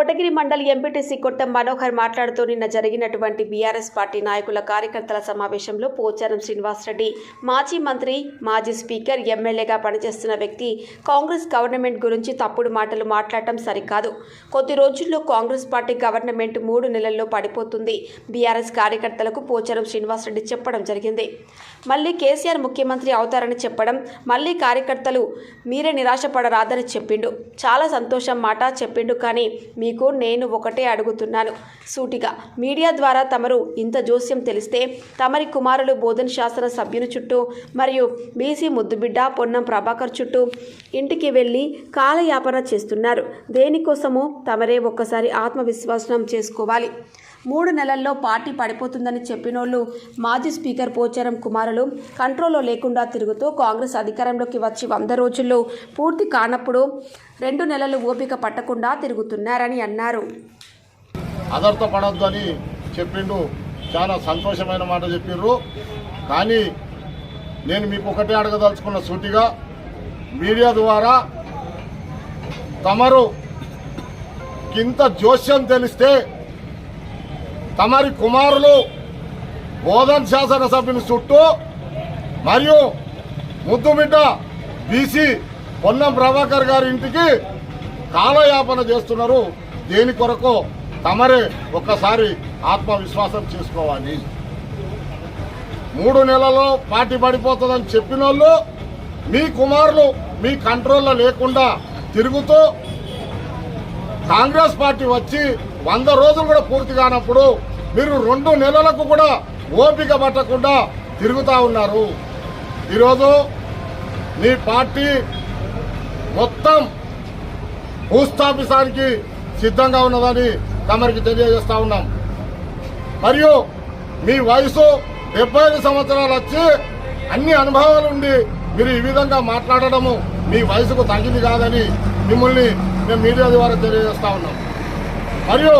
Kotagiri mandal MPTC కొట్టం మనోహర్ మాట్లాడుతూ నిన్న జరిగినటువంటి బీఆర్ఎస్ పార్టీ నాయకుల కార్యకర్తల సమావేశంలో పోచారం శ్రీనివాసరెడ్డి మాజీ మంత్రి మాజీ స్పీకర్ ఎమ్మెల్యేగా పనిచేస్తున్న వ్యక్తి కాంగ్రెస్ గవర్నమెంట్ గురించి తప్పుడు మాటలు మాట్లాడటం సరికాదు. కొద్ది రోజుల్లో కాంగ్రెస్ పార్టీ గవర్నమెంట్ 3 నెలల్లో పడిపోతుంది. బీఆర్ఎస్ కార్యకర్తలకు పోచారం శ్రీనివాసరెడ్డి చెప్పడం జరిగింది. మళ్ళీ కేసీఆర్ ముఖ్యమంత్రి అవుతారని చెప్పడం, మళ్ళీ కార్యకర్తలు మీరే నిరాశపడరాదని చెప్పిండు. చాలా సంతోషం మాట చెప్పిండు. కానీ మీకు నేను ఒకటే అడుగుతున్నాను సూటిగా, మీడియా ద్వారా తమరు ఇంత జోస్యం తెలిస్తే తమరి కుమారులు బోధన శాస్త్ర సభ్యుని చుట్టూ మరియు బీసీ ముద్దుబిడ్డ పొన్నం ప్రభాకర్ చుట్టూ ఇంటికి వెళ్ళి కాలయాపన చేస్తున్నారు. దేనికోసమో తమరే ఒక్కసారి ఆత్మవిశ్వాసం చేసుకోవాలి. 3 నెలల్లో పార్టీ పడిపోతుందని చెప్పినోళ్ళు మాజీ స్పీకర్ పోచారం కుమారులు కంట్రోల్లో లేకుండా తిరుగుతూ కాంగ్రెస్ అధికారంలోకి వచ్చి 100 రోజుల్లో పూర్తి కానప్పుడు 2 నెలలు ఓపిక పట్టకుండా తిరుగుతున్నారని అన్నారు. అదర్తో పడొద్దు అని చెప్పిండు. చాలా సంతోషమైన మాట చెప్పిర్రు. కానీ నేను మీకు ఒకటే అడగదలుచుకున్న సూటిగా, మీడియా ద్వారా తమరు ఇంత జోస్యం తెలిస్తే తమరి కుమారులు బోధన శాసనసభ్యుని చుట్టూ మరియు ముద్దుబిడ్డ బీసీ పొన్నం ప్రభాకర్ గారి ఇంటికి కాలయాపన చేస్తున్నారు. దేని కొరకు తమరే ఒక్కసారి ఆత్మవిశ్వాసం చేసుకోవాలి. 3 నెలల్లో పార్టీ పడిపోతుందని చెప్పిన వాళ్ళు మీ కుమారులు మీ కంట్రోల్లో లేకుండా తిరుగుతూ కాంగ్రెస్ పార్టీ వచ్చి 100 రోజులు కూడా పూర్తి కానప్పుడు మీరు 2 నెలలకు కూడా ఓపిక పట్టకుండా తిరుగుతూ ఉన్నారు. ఈరోజు మీ పార్టీ మొత్తం భూస్థాపితానికి సిద్ధంగా ఉన్నదని తమరికి తెలియజేస్తా ఉన్నాం. మరియు మీ వయసు 75 సంవత్సరాలు వచ్చి అన్ని అనుభవాలు ఉండి మీరు ఈ విధంగా మాట్లాడడము మీ వయసుకు తగింది కాదని మిమ్మల్ని మేము మీడియా ద్వారా తెలియజేస్తా ఉన్నాం. మరియు